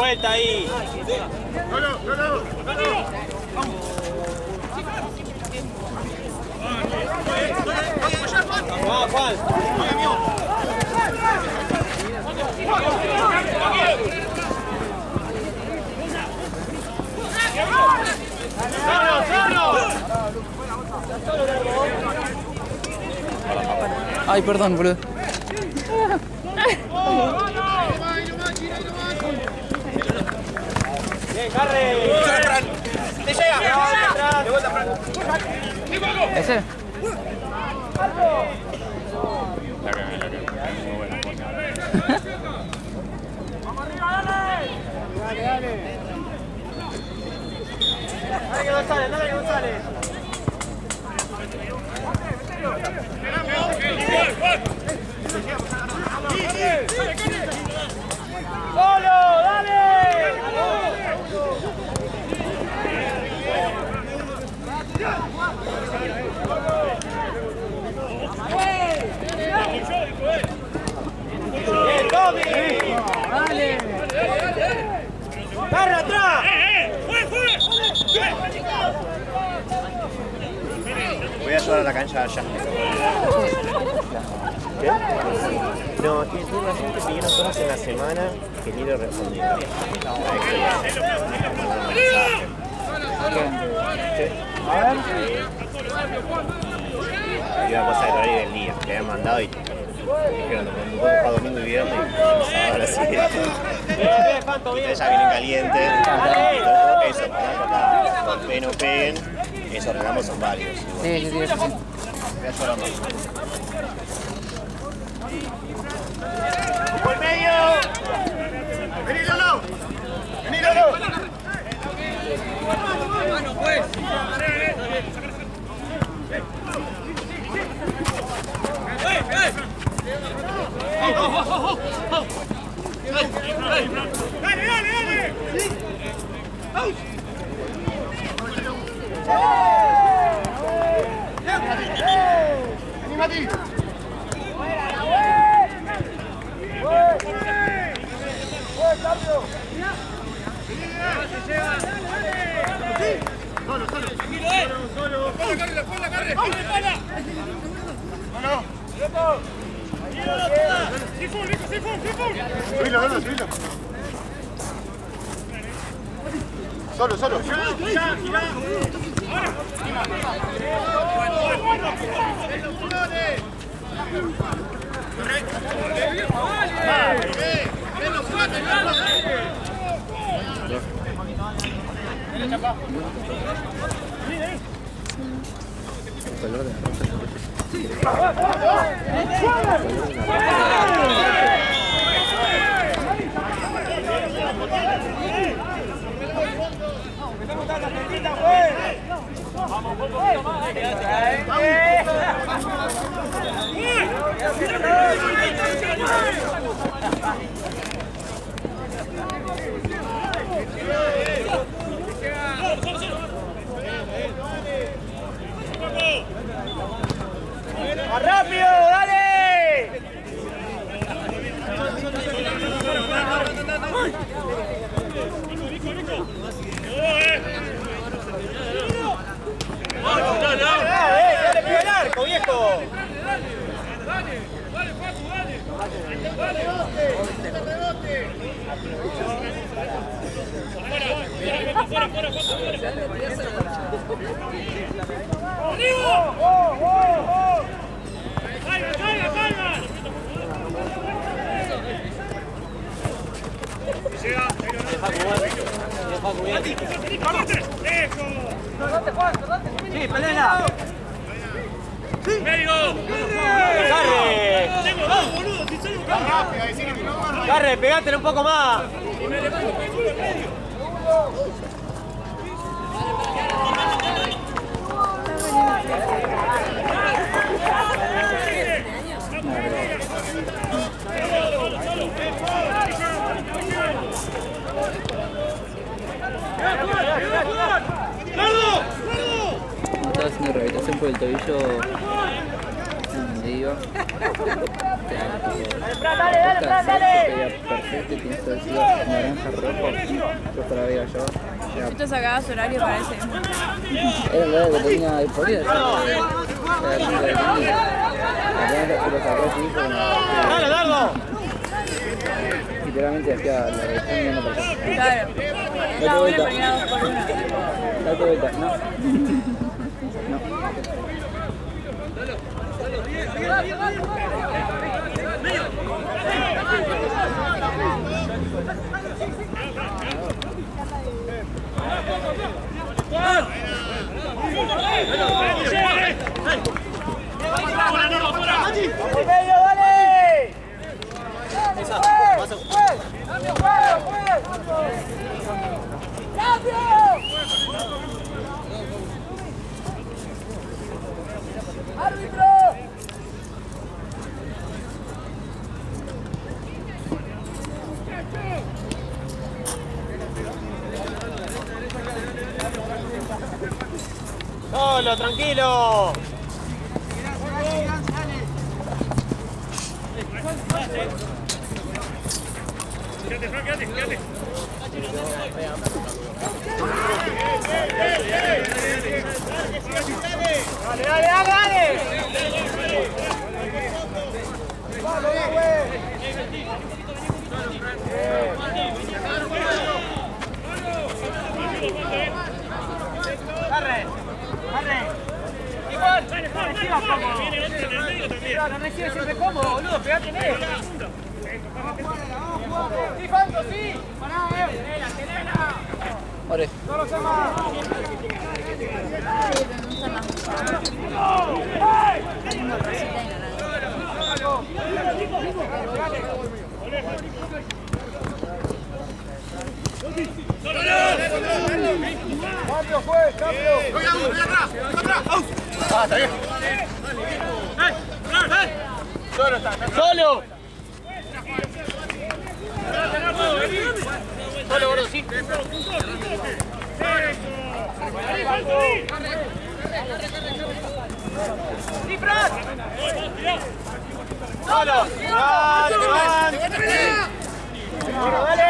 vuelta ahí. Vamos, Juan. Ay, perdón, boludo. Bien, Carre. Te llega. De vuelta, Fran. ¿Ese? Dale que no sale, dale que no sale. ¡Solo! ¡Dale! ¡Bien, Tommy! ¡Dale! ¡Carra atrás! Voy a llevar a la cancha allá. ¿Qué? No, es que tuve una gente que pidieron cosas en la semana que ni le respondí. ¿Qué? A ver. Y una cosa de horario del día, que habían mandado y dijeron, no puedo jugar domingo y viernes y ahora sí. Ustedes ya vienen calientes. Entonces, eso, para que no peguen, esos reclamos son varios. Sí. Voy a llorar más. ¡Por el medio! ¡Vení, Lolo! ¡Vení, Lolo! ¡Mano, pues! ¡Dale, dale, dale! ¡Vení, Mati! Solo. ¡Más rápido! ¡Dale! ¡Ya le pegó el arco, viejo! Sí, pelea. Carre, pegátele un poco más. Estaba haciendo rehabilitación por el tobillo donde iba. Dale. Perfecto, y tienes todo el naranja, rojo. Yo para veía yo. Tú te sacabas horario para ese. Era el horario que tenía disponible. ¡Dale, Dardo! Literalmente hacía la reacción viendo para allá. Claro. Estaba bueno porque era 2 por 1. Date vuelta, no. No. Solo, tranquilo. No recibe siempre cómodo, boludo, pegate en él. Sí, Fanto, sí. Pará, tenela. Ore. Sí, pero no están las tengo rosita y naranja. Cambio, juez, cambio. Voy atrás, atrás. Ah, está bien. Solo está. Solo. Solo, gordo, sí. Sí, Fran. Solo. Dale.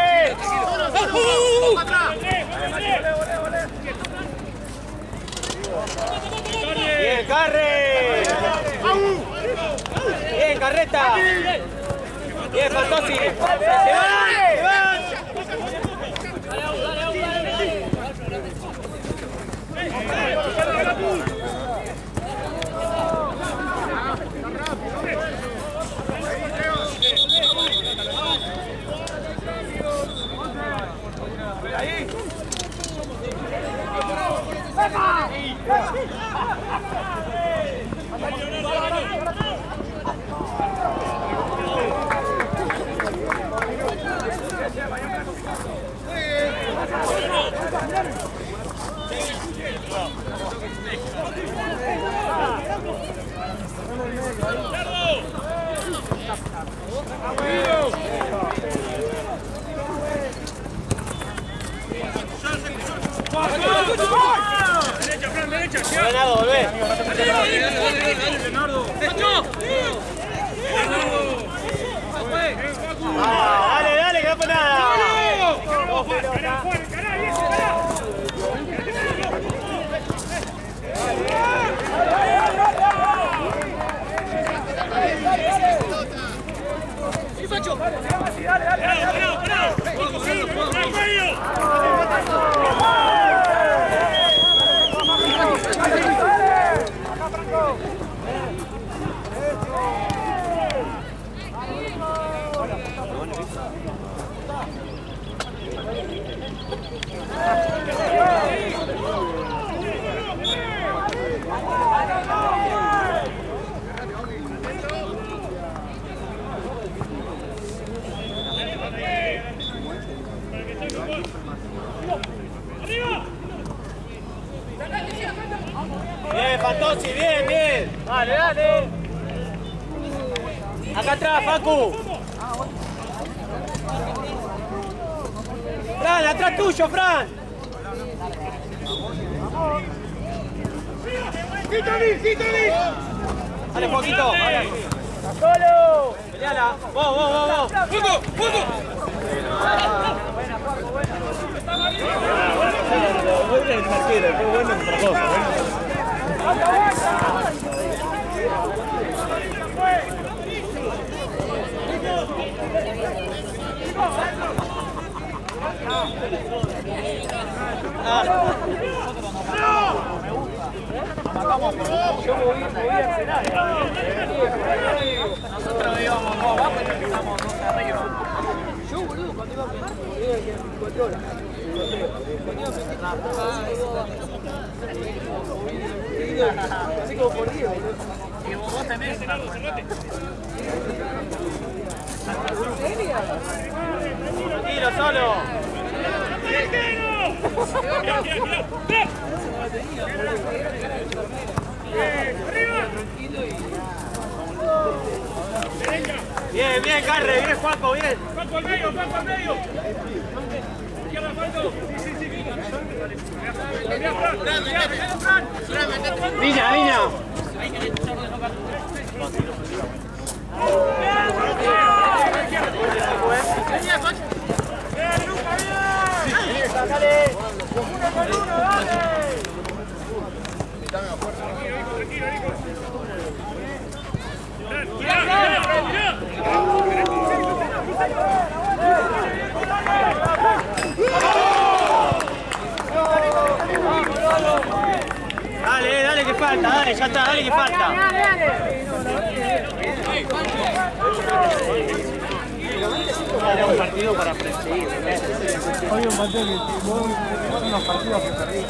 Bien, Carre. Bien, Carreta. Bien, Fantosi. Se van. Ganado, volvé. Dale, dale, que no fue nada. Bien, Fantosi, bien, bien. Dale, dale. Acá atrás, Facu. Fran, atrás tuyo, Fran. Dale, poquito. ¡Solo! ¡Peleala! ¡Vos! ¡Punto! Qué bueno otra cosa. Nosotros íbamos abajo y empezamos 2 arriba. Yo, boludo, cuando iba a pensar, que 24 horas. Así como por día, boludo. Y vos tenés una cuenta. Tranquilo, solo. Bien, Carre, bien, Juanco, bien. Juanco al medio. Izquierda, Juanco. Sí. Niña. Dale. Uno con uno, dale. Dale, que falta, dale, ya está, dale que falta. Era un partido para perseguir. Hoy un partido que vos unos partidos que perdí.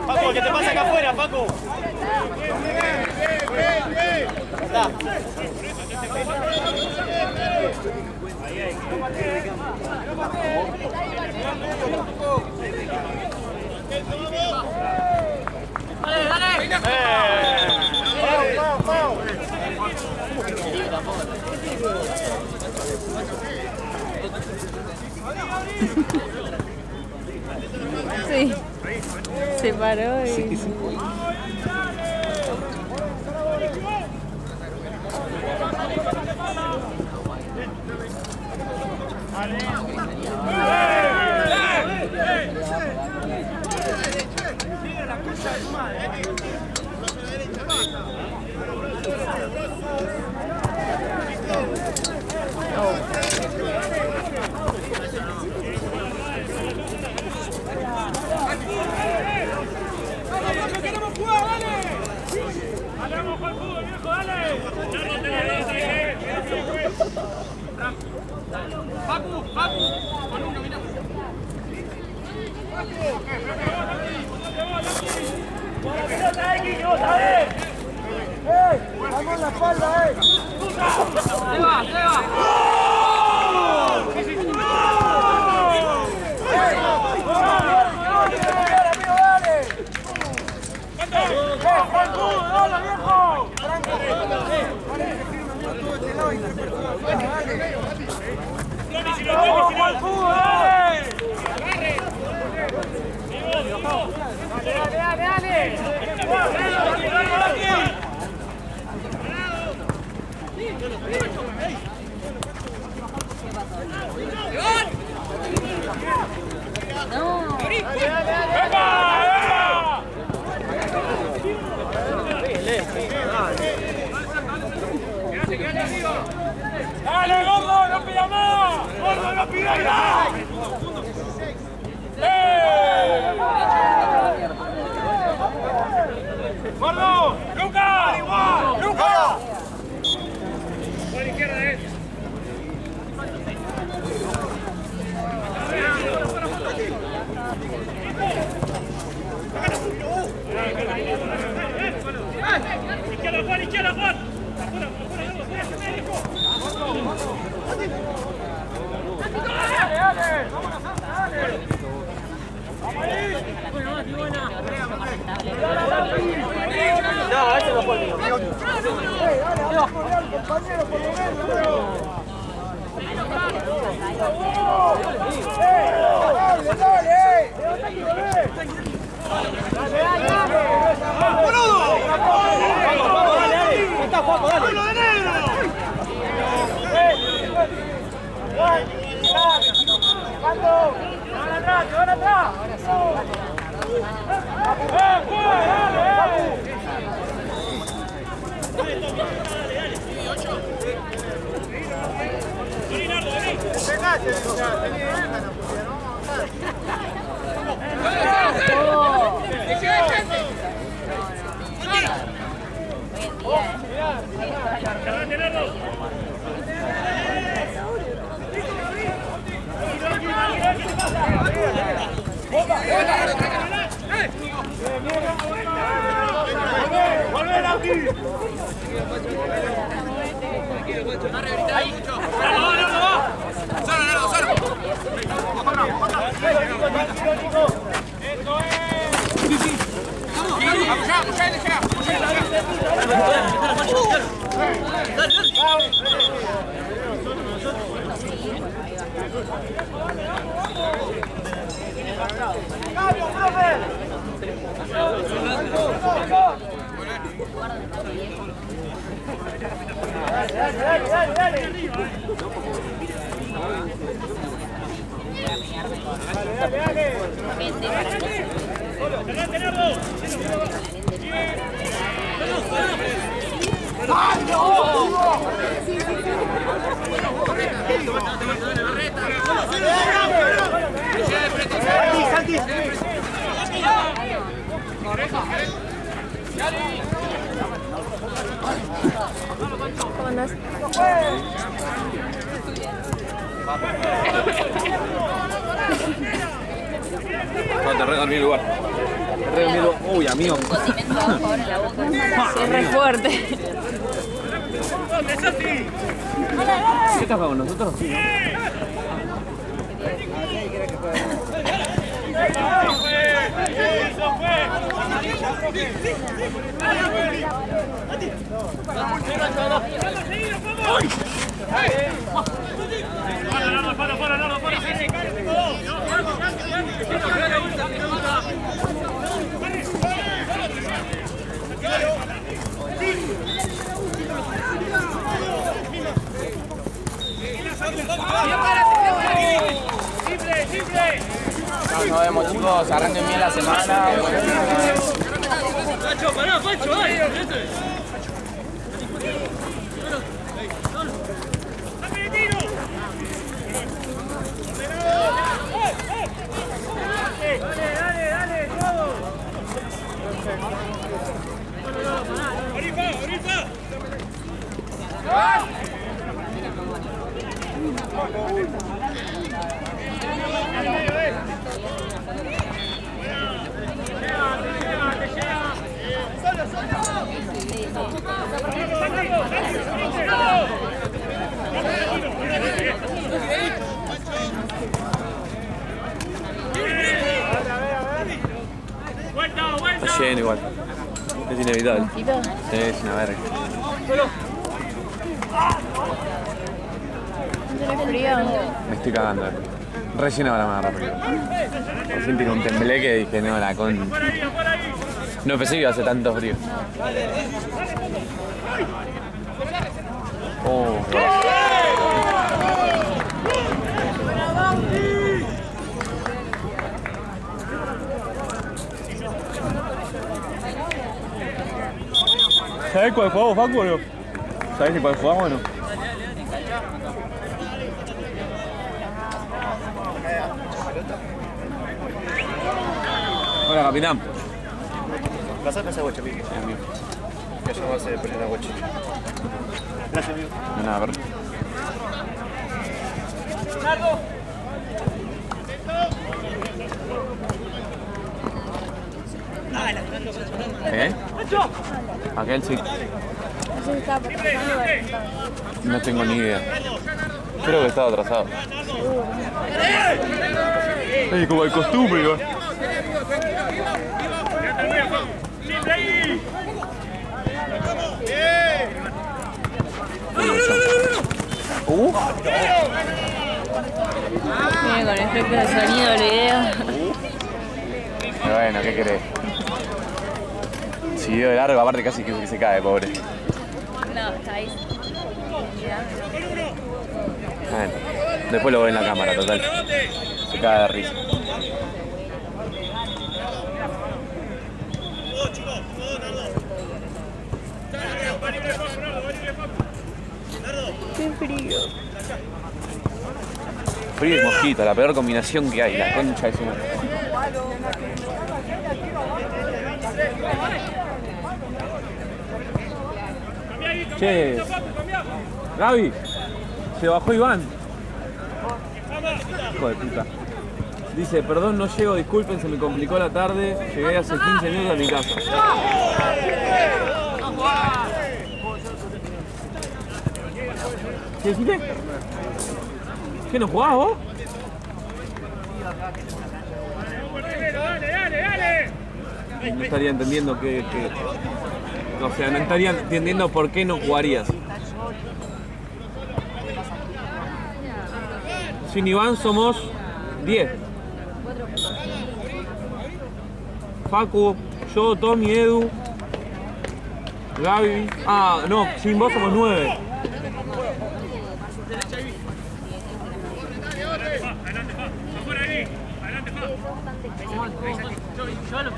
Paco, ¿qué te pasa acá afuera, Paco? Está. Sí. Se paró y... ¡Vamos la espalda, ¡Seba! ¡Dale, gordo! ¡No pida más! ¡Gordo, no pida más! ¡Gordo! ¡Luca! ¡Igual! ¡Luca! Por la izquierda, ¿Cómo andás? No, te regalé mi lugar. Te regalé mi lugar. Uy, amigo. Es re fuerte. ¿Qué estás con nosotros? Nos vemos, chicos, arranquen bien la semana. Pacho, pará, Pacho, dale. Dale, todo. Orifa. Está lleno igual. Es inevitable. Sí, es una verga. ¿Tienes frío? Me estoy cagando. Recién ahora me agarra frío. Por fin tiré un tembleque que dije, no, la con... No pensé que iba a hacer tanto frío. Oh, ¿sabés cuál jugamos, Facu, o no? ¿Sabés cuál jugamos o no? Hola, capitán. Pasá con esa guacha, pique. Que yo voy a poner la guacha. Gracias, amigo. De nada, perro. ¿Eh? Aquel sí. No tengo ni idea. Creo que estaba atrasado. Ay, como el costumbre, ¿no? Viene con efectos de sonido el video. Pero bueno, ¿qué querés? Siguió de largo, aparte casi que se cae, pobre. No, está ahí. Bueno, después lo veo en la cámara, total. Se cae de risa. Qué frío. Frío y mosquito, la peor combinación que hay, la concha de su madre. Che, Gaby, se bajó Iván. Hijo de puta. Dice, perdón, no llego, disculpen, se me complicó la tarde. Llegué hace 15 minutos a mi casa. ¿Qué dijiste? ¿Qué, no jugás vos? No estaría entendiendo que... O sea, no estaría entendiendo por qué no jugarías. Sin Iván somos 10. Facu, yo, Tommy, Edu, Gaby. Ah, no, sin vos somos 9. Solo.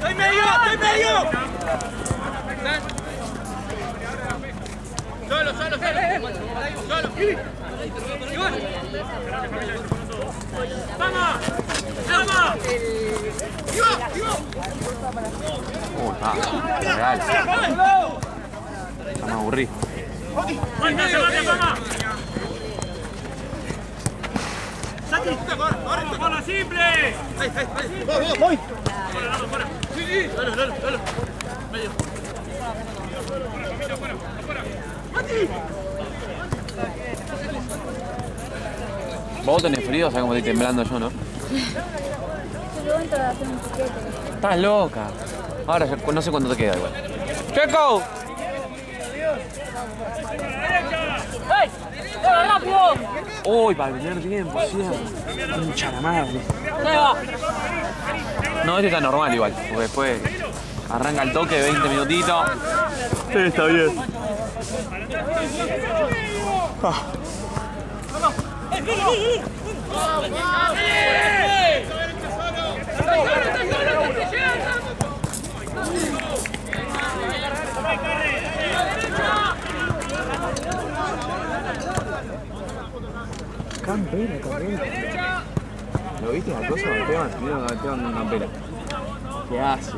¡Estoy medio! Solo. ¡Vamos! Real. Me aburrí. ¡Saki! ¡Bola simple! ¡Voy! Sí. Dale. Medio. Vos tenés frío, o sea, como estoy temblando yo, ¿no? Estás loca. Ahora no sé cuánto te queda igual. ¡Checo! ¡Ey! ¡Hola, rápido! Uy, para tener tiempo, cierto. Concha la madre. No, este está normal igual, porque después arranca el toque, 20 minutitos. Sí, está bien. Campera. ¿Lo viste la cosa, Esteban? Mira a Esteban con campera. ¿Qué hace?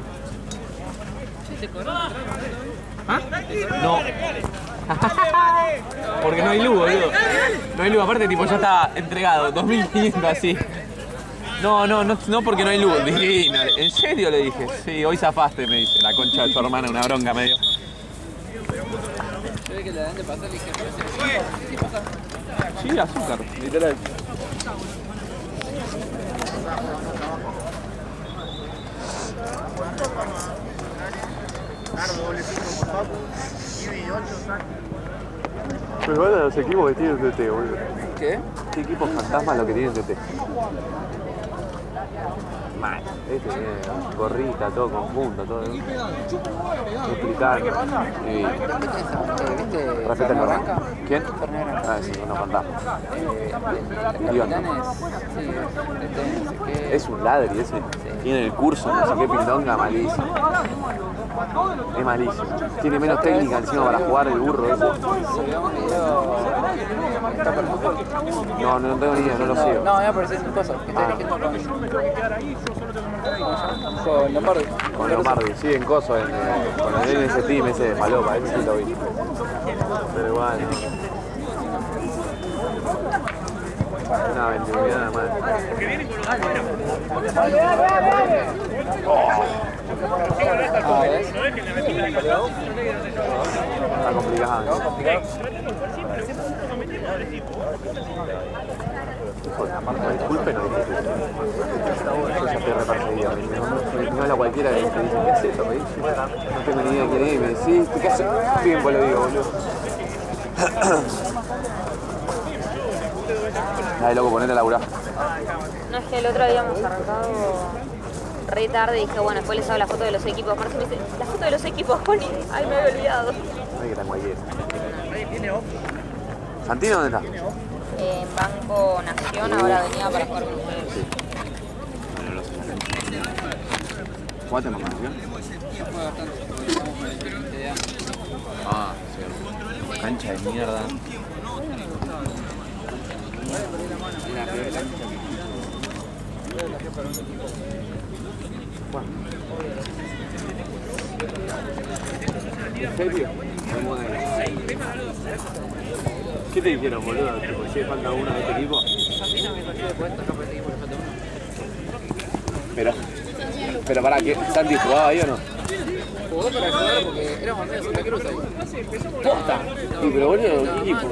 ¿Ah? No. Porque no hay luz, boludo. No hay luz, aparte tipo ya está entregado, 2500 así. No porque no hay luz, divino. ¿En serio? Le dije. Sí, hoy zafaste, me dice. La concha de tu hermana, una bronca medio. Se ve que le dan de pasar y dije, ¿qué pasa? Sí, azúcar, literal. Pero van a los equipos que tienen TT, boludo. ¿Qué? ¿Qué equipos fantasmas lo que tienen TT? Mal. Este tiene gorrita, todo conjunto, todo. Explicando. Respeta el barranca. ¿Quién? Ah, sí, uno fantasma. Es un ladri ese. Tiene el curso, no sé qué pindonga, malísimo. Es malísimo. Tiene menos técnica encima para jugar el burro ese. No tengo ni idea, no lo sé. No, me aparece en cosas. Que está dirigiendo con Lombardi. Con Lombardi, sí, en coso, con el ese team ese de Falopa, ese sí lo vi. Pero bueno. Una vendimia más. Está complicado, ¿no? Disculpen, no dije yo ya estoy repartido. No es la cualquiera que te dice, ¿qué haces esto? No tengo ni idea de quién es y me decís, ¿qué haces? Tiempo lo digo, boludo. Dale, loco, ponete a laburar. No, es que el otro habíamos arrancado re tarde y dije, bueno, después les hago la foto de los equipos. Marce me dice, la foto de los equipos, Poli. Ay, me había olvidado. Ay, que tan cualquiera. ¿Santino dónde está? En Banco Nación, ahora venía para jugar con ustedes. Sí. Bueno, lo sé. ¿Jugaste más Nación? Ah, cierto. Cancha de mierda. Bueno. ¿En serio? ¿Qué te dijeron, boludo? Tipo, si falta uno de este equipo. Pero para qué, ¿Santi jugaba ahí o no? Jugó para ayudar porque éramos medio Santa Cruz ahí. ¡Posta! Sí, pero boludo, ¿qué equipo?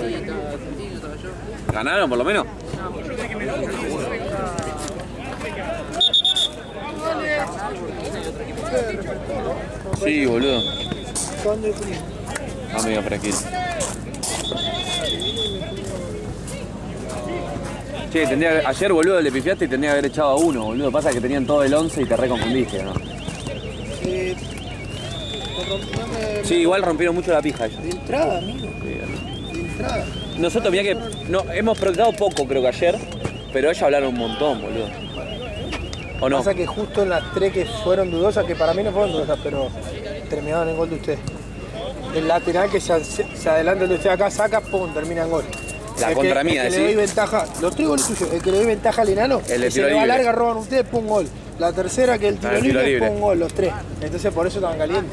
¿Ganaron por lo menos? Sí, boludo. Amigo, tranquilo. Che, ayer, boludo, le pifiaste y tendría que haber echado a uno, boludo. Pasa que tenían todo el 11 y te reconfundiste, ¿no? Sí, igual rompieron mucho la pija ellos. De entrada, amigo. Sí, de entrada. nosotros, mirá que no, hemos practicado poco, creo que ayer, pero ellos hablaron un montón, boludo. ¿O no? Pasa que justo en las tres que fueron dudosas, que para mí no fueron dudosas, pero terminaron en gol de usted. El lateral que se adelanta el de usted acá, saca, pum, termina en gol. La contra mía, el que le doy ventaja, los tres goles suyos, el que le doy ventaja al enano, el de que se le va larga, roban ustedes, pum, gol. La tercera que el tiro libre, pum, gol, los tres. Entonces por eso estaban calientes.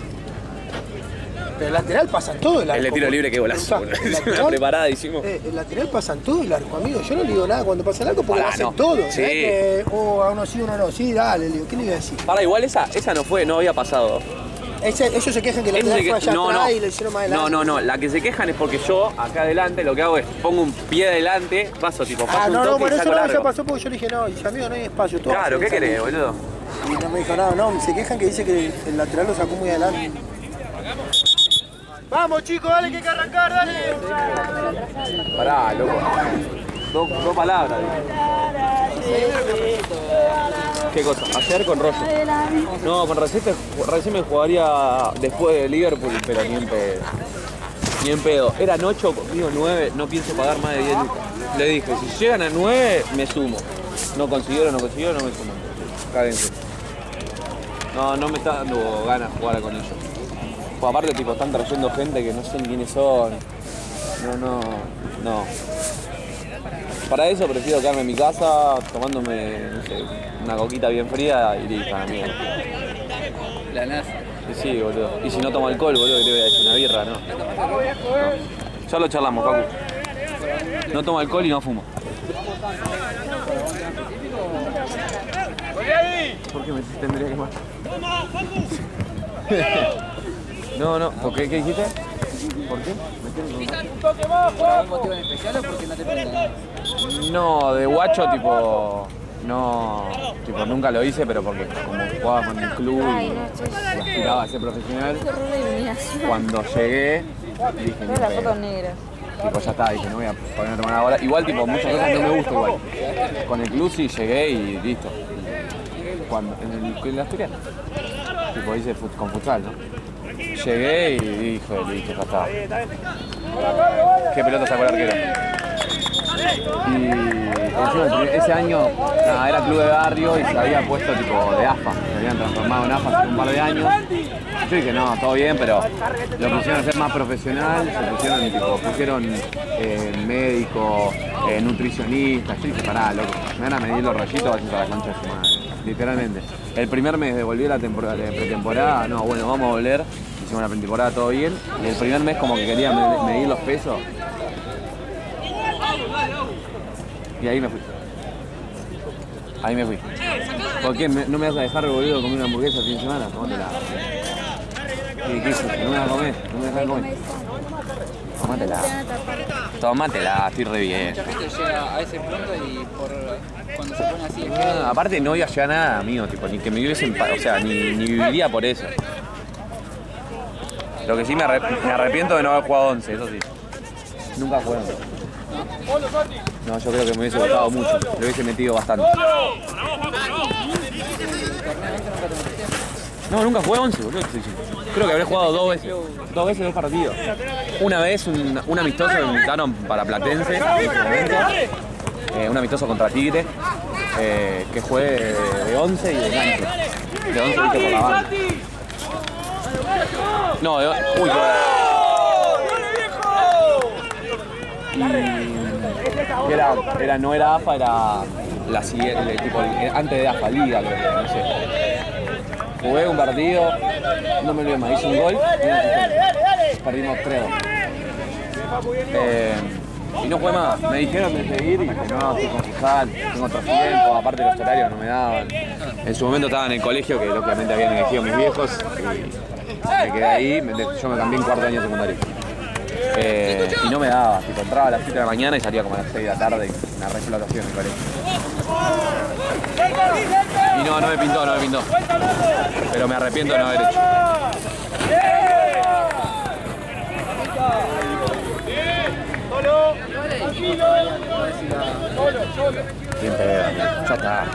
Pero el lateral pasan todo el arco. El de tiro libre, qué golazo, boludo. Una preparada hicimos. El lateral pasan todo el arco, amigo. Yo no le digo nada cuando pasa el arco porque lo hacen no. todo. Sí. Que, a uno sí, uno no. Sí, dale, le digo, ¿qué le iba a decir? Para, igual esa no fue, no había pasado. Ellos se quejan que la lateral fue allá atrás y le hicieron más adelante. No, la que se quejan es porque yo, acá adelante, lo que hago es pongo un pie adelante, paso un toque por y eso saco no, largo. ya pasó porque yo le dije, no, y amigo, no hay espacio. Todo Claro, ¿qué querés, boludo? Y no me dijo nada, no, se quejan que dice que el lateral lo sacó muy adelante. Vamos chicos, dale que hay que arrancar, dale. Pará, loco. Dos palabras. ¿Qué cosa? Ayer con Roger. No, con recién me jugaría después de Liverpool, pero ni en pedo. Ni en pedo. Eran 8, conmigo 9, no pienso pagar más de 10 lucas. Le dije, si llegan a 9, me sumo. No consiguieron, no me sumo. Cádense. No me está dando ganas de jugar con ellos. Pues aparte, tipo, están trayendo gente que no sé ni quiénes son. No. Para eso prefiero quedarme en mi casa tomándome, no sé, una coquita bien fría y listo, amigo. La NASA. Sí, boludo. Y si no tomo alcohol, boludo, ¿qué te voy a decir? Una birra, ¿no? Ya lo charlamos, Facu. No tomo alcohol y no fumo. ¿Por qué me tendría que matar? No, ¿por qué? ¿Qué dijiste? ¿Por qué? ¿Por algún motivo en especial o porque no te preguntan? No, de guacho, tipo, nunca lo hice, pero porque como jugaba con el club y aspiraba a ser profesional, cuando llegué, dije, Todas las fotos negras. tipo, ya está, dije, no voy a poner a tomar ahora. Igual, tipo, muchas cosas no me gustan igual. Con el club sí llegué y listo. cuando, en la Asturiana. Tipo, hice con futsal, ¿no? Llegué y dije, listo, ya está. ¿Qué pelota sacó el arquero? Y encima, ese año nada, era club de barrio y se había puesto tipo de AFA. Se habían transformado en AFA hace un par de años. Yo dije, no, todo bien, pero lo pusieron a ser más profesional, pusieron médico, nutricionista. Yo dije, pará, loco, me van a medir los rayitos, así para la concha de su madre. Literalmente. El primer mes de volver a la pretemporada, no, bueno, vamos a volver. Hicimos la pretemporada todo bien. Y el primer mes como que quería medir los pesos. Y ahí me fui. Ahí me fui. ¿Por qué? ¿No me vas a dejar, boludo, comer una hamburguesa el fin de semana? Tómatela. ¿Qué hiciste? ¿No me vas a comer? ¿No me dejas comer? Tómatela. Tómatela, estoy re bien. Mucha gente llega a ese punto y cuando se pone así... Aparte no iba a llegar nada, amigo, tipo, ni que me viviesen, o sea, ni viviría por eso. Lo que sí me arrepiento de no haber jugado 11, eso sí. Nunca jugué 11. No, yo creo que me hubiese gustado mucho, le hubiese metido bastante. No, nunca jugué 11, boludo. Creo que habré jugado dos veces dos partidos. Una vez un amistoso que me invitaron para Platense, un amistoso contra Tigre, que jugué de 11 y de enganche. De 11 viste por la banda. No, de... Uy, no era AFA, era la siguiente, tipo, antes de AFA, Liga, creo que, no sé. Jugué un partido, no me olvidé más, hice un gol y una asistencia. Perdimos 3-2. Y no jugué más, me dijeron de seguir y dije, no, estoy con futsal, tengo otro tiempo, aparte los horarios no me daban. En su momento estaba en el colegio, que lógicamente habían elegido mis viejos, y me quedé ahí, yo me cambié en cuarto año secundario. Y no me daba, tipo, entraba a las 7 de la mañana y salía como a las 6 de la tarde y una reflotación en el colegio. Y no me pintó. Pero me arrepiento de no haber hecho. Bien pedo, ya está.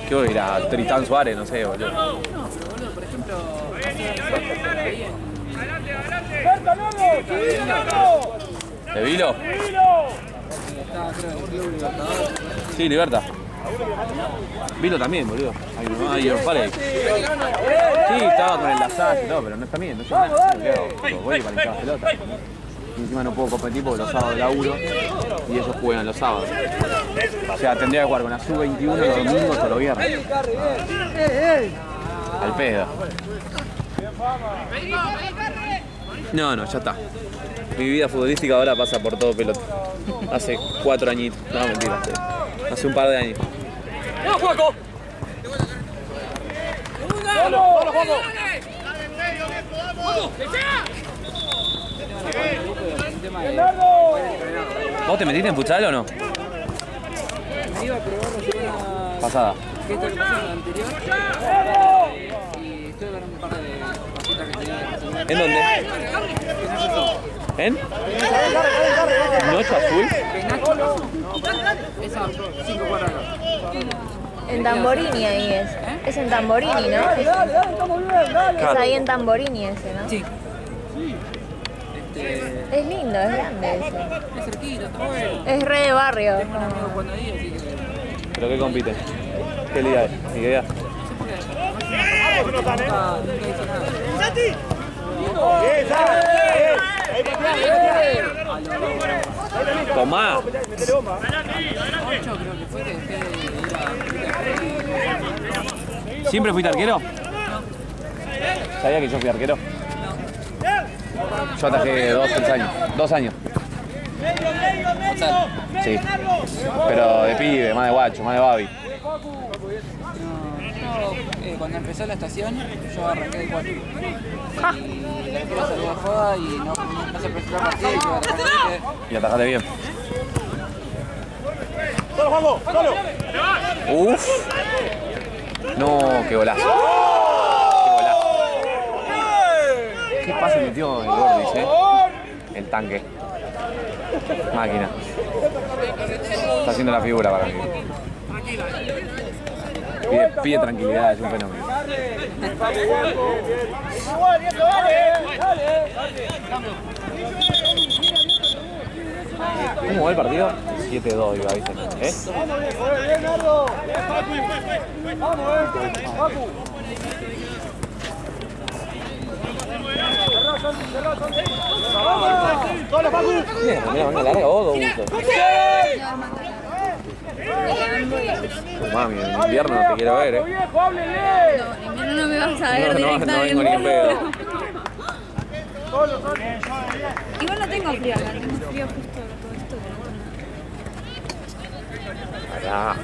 ¿Qué voy a ir a Tristán Suárez? No sé, boludo. Boludo, por ejemplo, ¿De Vilo? estaba creo en el Club Libertador. Sí, Libertad. Vilo también, boludo. Ahí Your Pare. Sí, estaba con el Lasalle, no, pero no está bien, no sé nada. Voy para hinchar las pelotas. Y encima no puedo competir porque los sábados laburo y ellos juegan los sábados. O sea, tendría que jugar con la Sub-21 los domingos o los viernes. Al pedo. No, ya está. Mi vida futbolística ahora pasa por todo pelota. Hace 4 añitos. No, mentira. Hace un par de años. ¡Vamos, Juaco! ¡Vamos, Juaco! ¿Vos te metiste en futsal o no? Me iba a probar la semana Pasada. que esta que pasó la anterior y estoy con un par de cositas que tenía que resolver. ¿En dónde? ¿En? ¿Noche Azul? Esa 5 cuadras acá. En Tamborini ahí es. Es en Tamborini, ¿no? Es ahí en Tamborini ese, ¿no? Sí. Es lindo, es grande ese. Es cerquita, está bueno. Es re de barrio. Tengo un amigo jugando ahí, así que... ¿Pero qué compite? ¿Qué liga es? ¿Ni qué idea? Nunca hizo nada. Tomá. 8 creo que fue que dejé de ir a... ¿Siempre fuiste arquero? ¿Sabía que yo fui arquero? Yo atajé 2 años. 2 años. Sí. Pero de pibe, más de guacho, más de babi. No, yo cuando empezó la estación, yo arranqué de 4. Y la arquero salió de joda y no se prestó la partida y yo atajé. Y atajaste bien. ¡Solo, Juaco! ¡Solo! Uf. No, qué golazo. Qué pase metió el Gordis, el tanque. Máquina. Está haciendo la figura para mí. Pide tranquilidad, es un fenómeno. ¿Cómo va el partido? 7-2 iba, ¿viste? ¿Eh? Mira, manga larga o dos usos. Mami, en invierno no te quiero ver, No, en invierno no me vas a ver No directamente. vengo ni en pedo. Igual no tengo frío acá, tengo frío justo todo esto. Pará.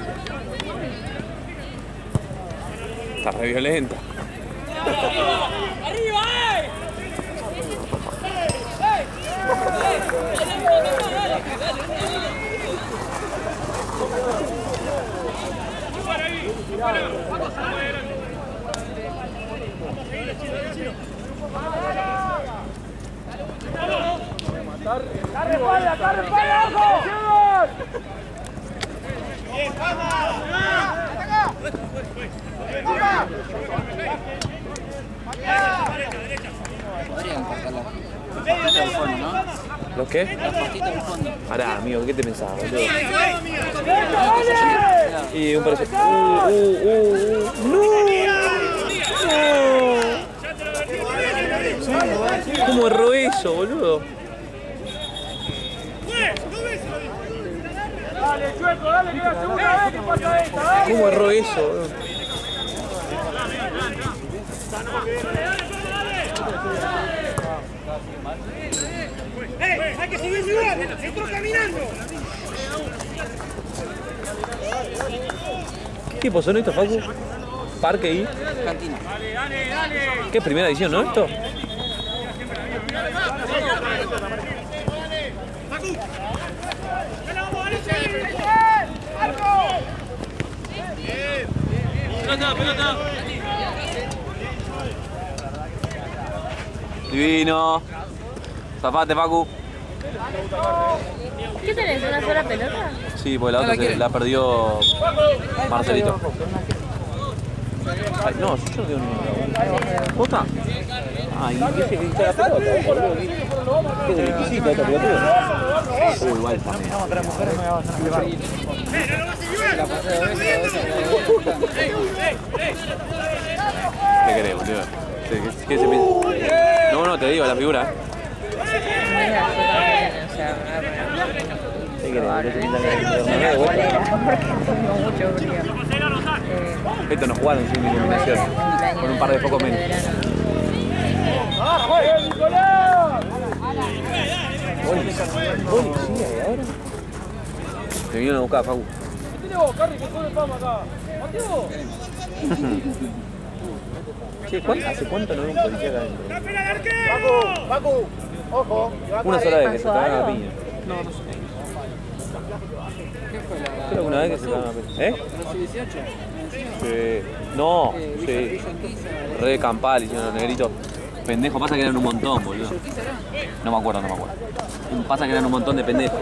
Está re violenta. Podrían cortar la pastita del fondo, ¿no? ¿Los qué? La pastita del fondo. Pará, amigo, ¿qué te pensabas, boludo? Y un parece. ¡No! ¿Cómo erró eso, boludo? ¿Cómo erró eso, boludo? ¡Hay que seguir jugando! ¡Entró caminando! ¿Qué tipos son estos, Facu? Parque y... Cantina. ¿Qué primera edición, no esto? Divino. Zafate, Facu. ¿Qué tenés? ¿Una sola pelota? Sí, porque la otra la perdió Marcelito. Ay, no, yo no tengo ninguna. ¿Posta? Ay, ¿qué se grita la pelota, boludo? ¿Qué de exquisita esta pelota? Igual también. ¿Qué querés, boludo? ¿Qué se piensa? No, te digo, la figura. ¿Qué querés, boludo? Esto no jugaron sin iluminación, con un par de focos menos. Te vinieron a buscar, Facu. Che, ¿hace cuánto no veo un policía acá adentro? Facu, ojo. Una sola vez que se cagaron a la piña. No sé. ¿Qué fue la...? Creo que una vez que se cagaron a la piña. ¿Eh? ¿La sub-18? Sí. No, sí. Re campal hicieron los negritos. Pendejo, pasa que eran un montón, boludo. No me acuerdo. Pasa que eran un montón de pendejos.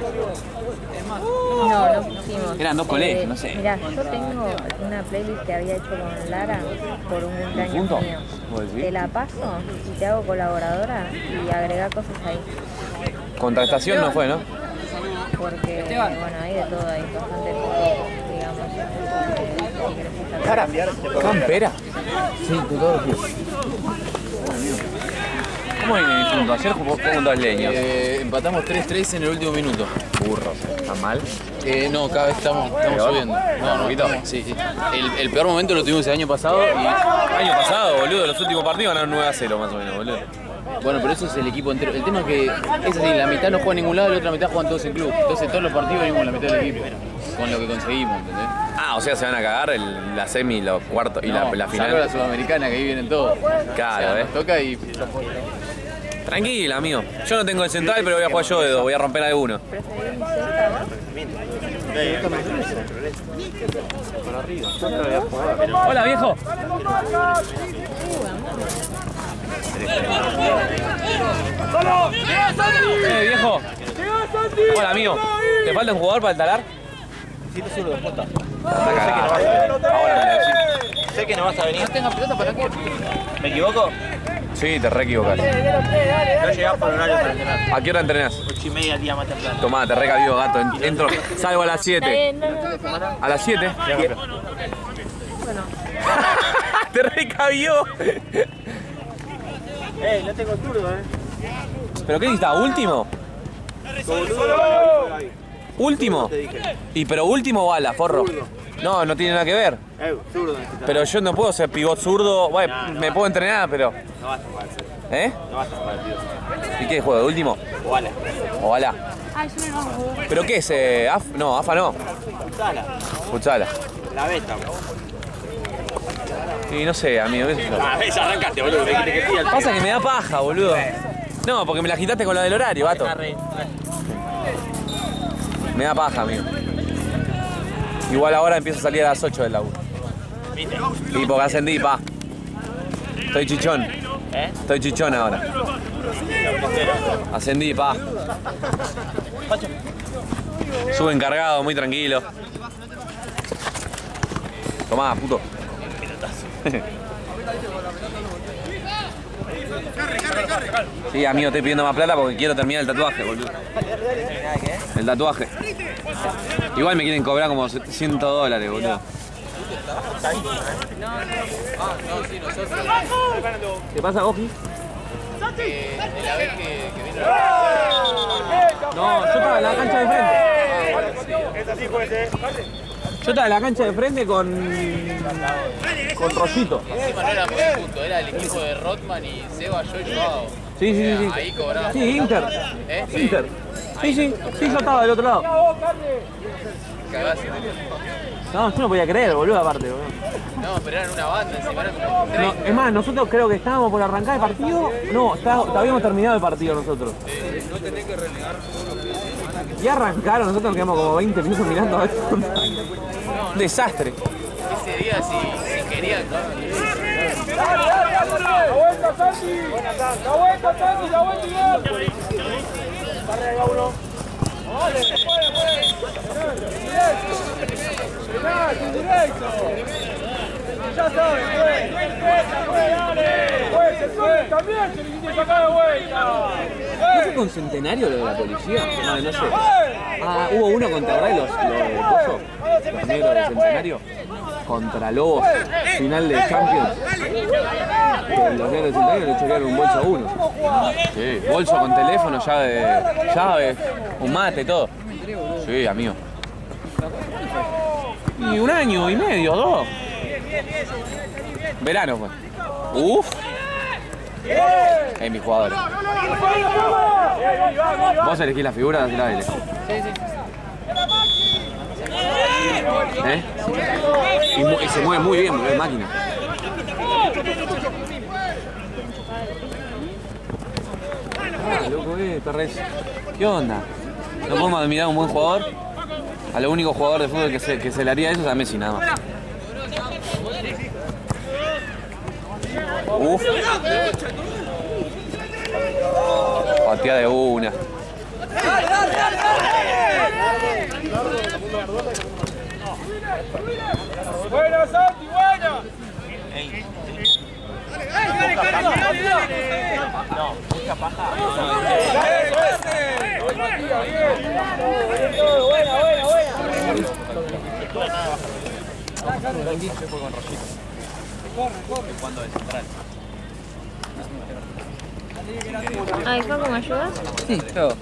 No, no pusimos. Eran dos colegios, no sé. Mirá, yo tengo una playlist que había hecho con Lara por un cumpleaños ¿Punto? mío. ¿Vos decís? Te la paso y te hago colaboradora y agrega cosas ahí. Contrastación no fue, ¿no? Porque, bueno, hay de todo, hay bastante poco, digamos. ¿Campera? Sí, todo el ¿Cómo viene el difunto? Ayer jugó con dos leños. Empatamos 3-3 en el último minuto. Burros. ¿Está mal? No, cada vez estamos subiendo. No, sí. El peor momento lo tuvimos el año pasado y... Año pasado, boludo, los últimos partidos ganaron 9-0 más o menos, boludo. Bueno, pero eso es el equipo entero. El tema es que es así, la mitad no juega en ningún lado y la otra mitad juegan todos en club. Entonces todos los partidos venimos la mitad del equipo. Con lo que conseguimos, ¿entendés? Ah, o sea, se van a cagar la semi, los cuartos y la Salvo final. la sudamericana, que ahí vienen todos. Claro, o sea, nos toca y... Tranquila, amigo. Yo no tengo el central, pero voy a jugar yo de dos, voy a romper alguno. Hola, viejo. Viejo. Hola, amigo. ¿Te falta un jugador para el talar? 7 zurdos, Jota. Anda cagada. Ahora me lo decís. Sé que no vas a venir. No tengo pelota para qué. ¿Me equivoco? Sí, te re equivocás. No llegás por horario para entrenar. ¿A qué hora entrenás? 8:30 al día más temprano. Tomá, te recabió, gato. Entro, salgo a las 7. ¿A las 7? Te recabió. No tengo turno, ¿Pero qué necesitas? ¿Último? ¿Último? ¿Y pero último o bala, forro? No, no tiene nada que ver. Zurdo necesitas. Pero yo no puedo ser pivot zurdo. Bueno, me puedo entrenar, pero... No vas a jugar, ¿Eh? no vas a jugar, tío. ¿Y qué juego? ¿De último? O bala. ¿O bala? ¿Pero qué es? No, AFA no. Sala. Futsala. La beta. Y no sé, amigo, qué sé yo. Ya arrancaste, boludo. Pasa que me da paja, boludo. No, porque me la agitaste con la del horario, gato. Me da paja, amigo. Igual ahora empiezo a salir a las 8 del laburo. Y porque ascendí, pa. Estoy chichón. Estoy chichón ahora. Ascendí, pa. Sube encargado, muy tranquilo. Tomá, puto. Sí, amigo, estoy pidiendo más plata porque quiero terminar el tatuaje, boludo. El tatuaje. Igual me quieren cobrar como $100, boludo. ¿Qué pasa, Goji? De la vez que vino. No, yo estaba en la cancha de frente. Yo estaba en la cancha de frente con Rosito. Encima no era muy justo, era el equipo de Rothman y Seba, yo y Joao. Sí. Ahí cobraba. Sí, Inter. Sí. Inter. Sí, yo estaba del otro lado. Cagás. No, yo no podía creer, boludo, aparte, boludo. No, pero eran una banda, encima eran No, es más, nosotros creo que estábamos por arrancar el partido. No, habíamos terminado el partido nosotros. Y arrancaron, nosotros nos quedamos como 20 minutos mirando a ver. Un desastre. ese día si querían. ¡Aguanta, Santi! ¡Aguanta, Santi! ¡Aguanta, ¡Carrega uno! ¡Vale! ¡Directo! ¡Ya sabes, ¡Juez! ¡También se le quiere sacar de vuelta! ¿No fue con Centenario lo de la policía? No sé. Ah, hubo uno contra los negros de Centenario. Contra Lobos, final de Champions. Los negros de Centenario le chorearon un bolso a uno. Sí, bolso con teléfono, llave, un mate, todo. Sí, amigo. Y 1 año y medio, 2. Verano fue. Uf. Es mi jugador. Vos elegís la figura de la L. ¿Eh? Y se mueve muy bien, es máquina. Ah, loco, Perres. ¿Qué onda? ¿No podemos admirar a un buen jugador? A lo único jugador de fútbol que se le haría eso es a Messi, nada más. Uf. Patea de una. ¡Buena, Santi! ¡Buena! No, mucha paja. Cuando de central. Ay, Paco, ¿me ayudas? Sí, claro.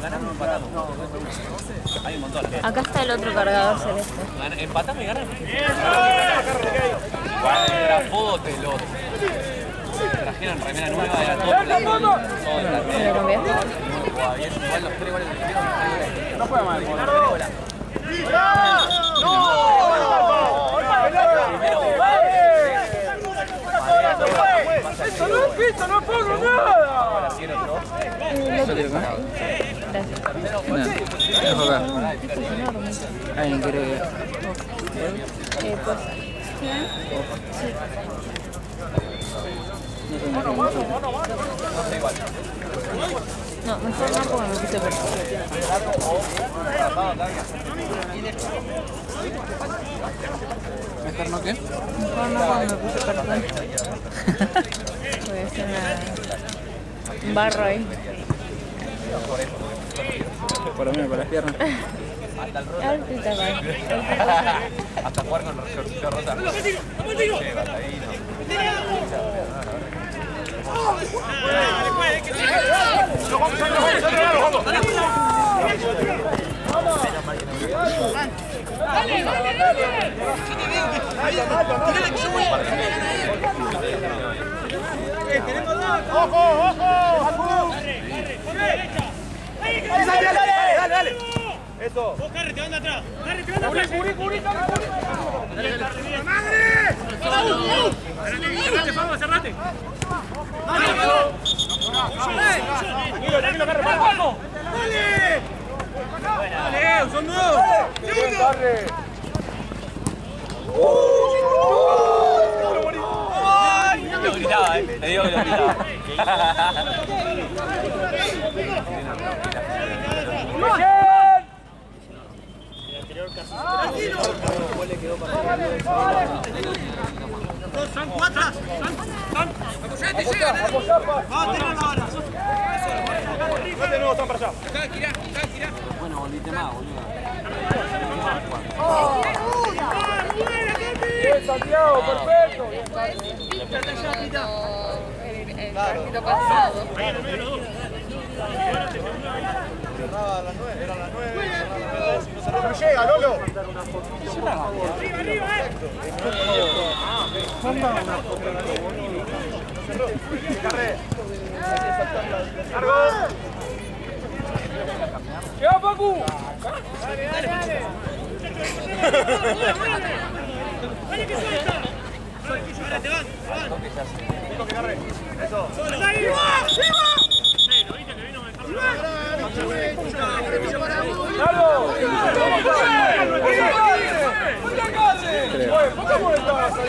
Ganamos, empatamos. Hay un montón. Acá está el otro cargador celeste. Empatamos y ganamos. Era foto el otro. Trajeron remera nueva, era todo blanco. Todo ¿Me lo cambiaste? Igual los 3 goles que hicieron. No juega mal. ¡Esto no es pista, no pongo nada! ¿Alguien quiere? Pues. No sé, No, mejor no porque me puse perfecto. ¿Mejor no qué? Mejor no porque me puse cartón. Voy a hacer un barro ahí. Por lo menos para las piernas. Ahorita va. Hasta jugar con shortcito rosa. ¡Ojo, ojo! ¡Dale! Eso. Vos, Carre, te van de atrás. Carre, te van de atrás. Cubrí. ¡Madre! Cerrate, Fabio, cerrate. Tranquilo, Carre, vamos. Dale, son dos. Bien, Carre. Lo gritaba, le digo que lo gritaba. Son cuatro. Apoyate, llega. Vamos a tirarlo ahora. De nuevo, están para allá. Acá, Bueno, volviste más, boludo. Bien, Santiago, perfecto. El partido pasado. Cerraba a las 9, era a las 9. No llega, Lolo. Arriba, Cargo. ¡Llega, Pacu! ¡Dale que suelta! Ahora te van. Digo que Carre. Eso. ¡Arriba! ¿Lo viste que vino mejor? ¿Cómo estabas al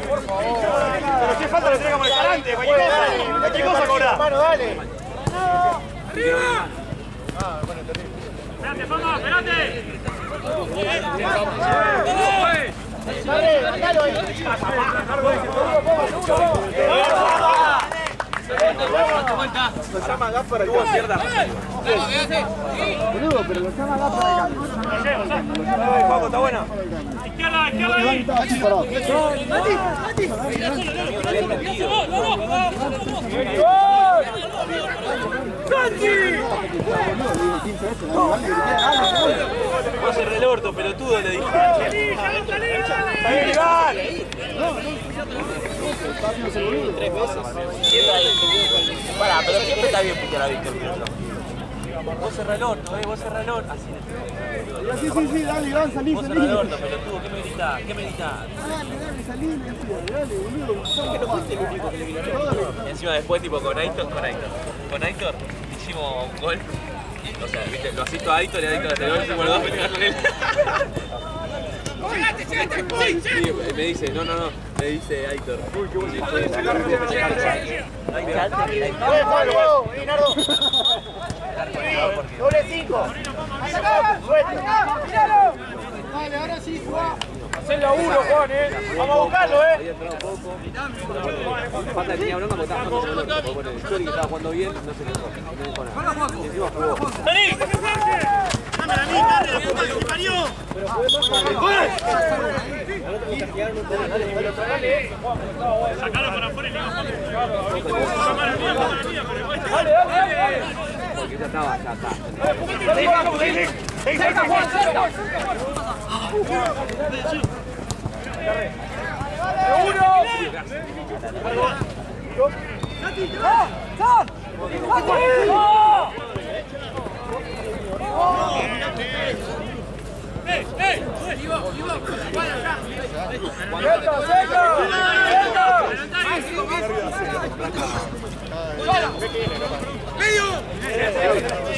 por favor. Pero si falta lo tenés que marcar antes, cualquier cosa cobra. Hermano, dale. ¡Arriba! Espérate, Fama, espérate. Lo llama acá para que pierda. Boludo, pero lo llama acá para acá. Paco, está buena. Izquierda ahí. Vos sos el orto, pelotudo, le dije. Pará, pero siempre está bien putear a Víctor. Vos cerrá el orto, vos cerrá el orto. Así. Sí, dale, Iván, salí. Vos cerrá el orto, pelotudo, ¿qué me gritás? Dale, salí, dale, boludo. Que no fuiste el único que le vino. Encima después, tipo, con Aitor hicimos un gol. O sea, viste, lo asisto a Aitor y Aitor hace el gol y se vuelve a pelear con él. Sí, me dice, no, me dice Aitor. Uy, qué bonito. Doble 5. Dale, ahora sí, jugá. Hacé el laburo, Juan, Vamos a buscarlo, Había entrado poco. Falta que tenía bronca porque estaba jugando solo. Porque el Chori que estaba jugando bien, no se quejó. No dijo nada. Y encima jugó. ¡Vení! ¡Dame a mí, Carre, la puta que te parió! Sacalo para afuera y le digo, dale. Porque ya está.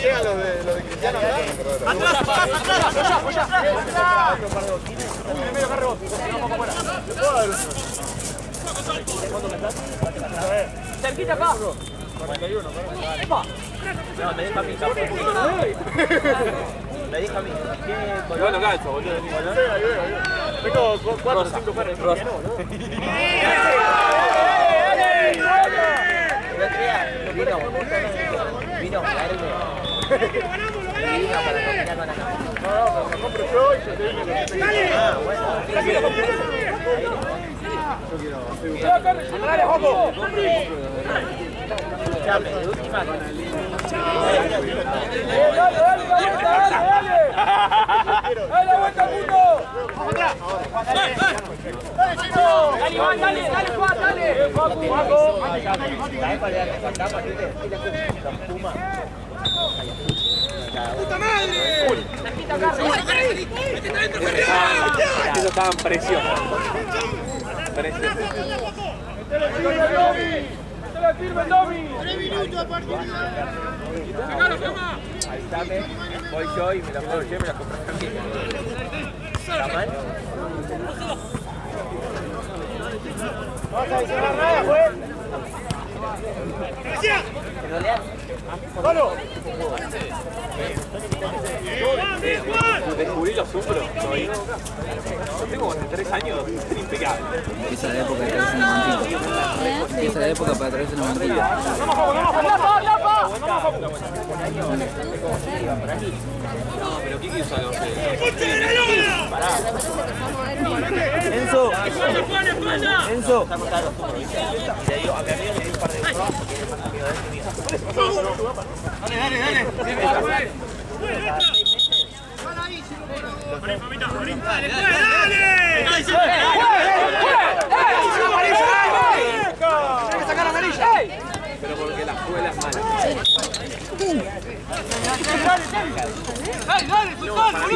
Llegan los de Cristiano acá. Atrás, atrás. Cerquita acá. 41. No, me deja a mí. Me deja a mí. Yo lo calzo, boludo. Tengo 4 o 5 pares. Vino para darle. Vino para combinar con acá. No, me compro yo y yo te digo que te Ah, bueno. ¡Dale, Joco! Escuchame, de última. ¡Dale, vuelta, puto! ¡Vamos atrás! ¡Dale, Iván, dale, Juan, dale! ¡Puta madre! Eso estaba en presión. ¡Métele firme, Domi! 3 minutos a partir de ahora. ¡Sacalo, Fama! Avísame, voy yo y me la puedo llevar y me la compras también. ¿Está mal? ¿Vas a adicionar nada, juez? ¡Gracias! En realidad, ¡Solo! Descubrí los hombros. Yo tengo 3 años, es impecable. empieza la época de traerse una mantilla. Empieza la época para traerse una mantilla. No, pero ¿qué quiso algo? Enzo. Enzo. Pero porque la escuela es mala.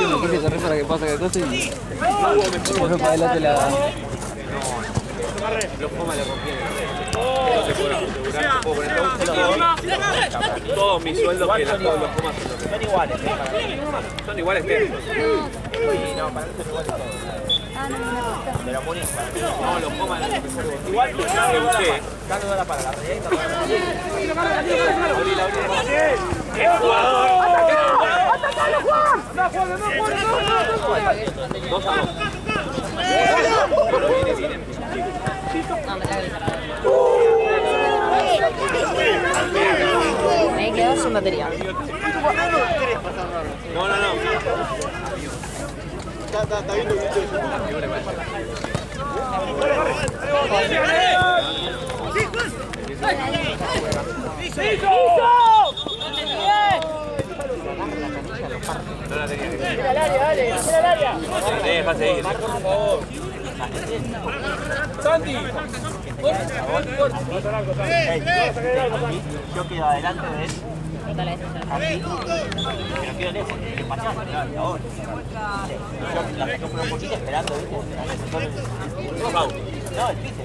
No quise correr para que pase cada cosa y corrió para adelante la... Los Pumas le rompieron. No te puedo asegurar, te puedo poner todos mis sueldos que todos los Pumas Son iguales. son iguales que No, para mí son iguales todos. Pero muy no, los Pumas igual que pregunté. dando la para la realidad. ¡Qué jugador! ¡Atacalo, Juan! ¡No, Juan, no, Juan, no! 2-2. Me he quedado sin batería. No. Está viendo un bicho eso. No la tenía que ¡Mira el área, dale! ¡Mira el área! deja seguir. ¡Santi! Yo quedo adelante de él. Total, eso Pero quedo lejos. Ahora. Yo la saqué un poquito esperando, ¿viste? No, el pite.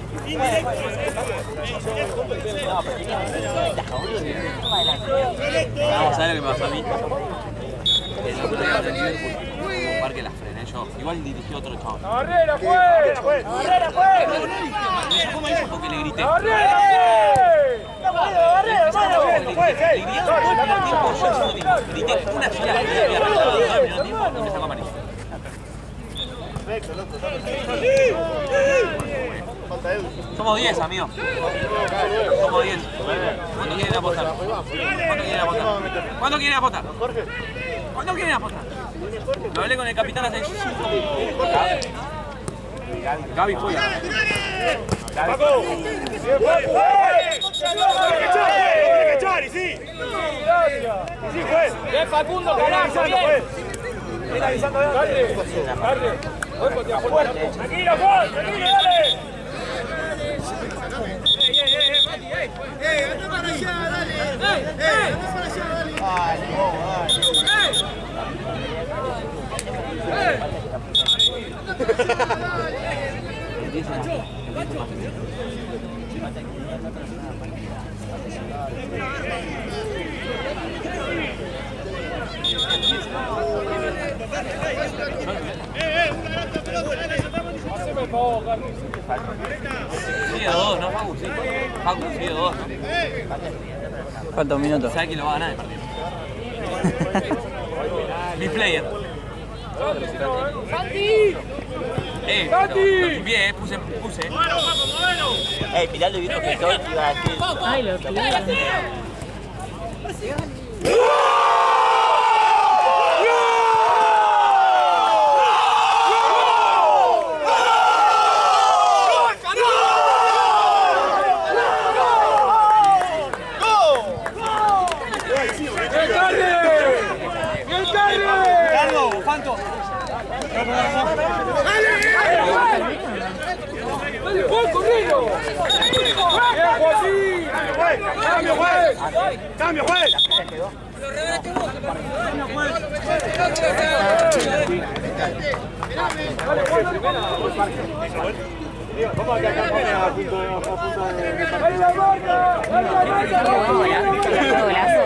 No, pero tenía ventaja, boludo. Vamos a ver lo que me pasó a mí. El otro día de Liverpool, un par que la frené yo. Igual dirigió otro chavo. ¡Barrera, pues! ¡Barrera, pues! Me sacó malísimo porque le grité. ¡Barrera, pues! ¡Barrera, hermano! Le grité todo el primer tiempo, yo el segundo tiempo. Grité una sola vez, había arrancado todo el primer tiempo y me sacó amarillo. Somos 10, amigos. Somos 10. ¿Cuánto quieren apostar? ¿Cuánto quieren apostar? ¿Cuánto quieren apostar? Lo hablé con el capitán hace 5 minutos. Gaby juega. ¡Paco! ¡Tiene que echar! ¡Y sí! ¡Y sí, juez! ¡Bien, Facundo, carajo! ¡Bien! ¡Ven avisando de antes! ¡Dale! ¡Tranquilo, Juan! ¡Tranquilo, dale! ¡Ey, anda para allá, dale! ¡Ey, anda para allá, dale! empiecen a... Haceme el favor, Carlos. Sigue 2, ¿no, Facu? Sí. Facu, sigue 2, ¿no? Falta un minuto. ¿Sabes quién lo va a ganar el partido? Mi player. ¡Santi! ¡Santi! Bien, puse. Mirá lo vino que estoy, iba a decir. Ay, lo que ¡Cambio, juez! ¡Cambio, juez! ¿Cómo que acá pone a punto de ¡ahí la marca! ¡Ahí la marca! No entiendo nada,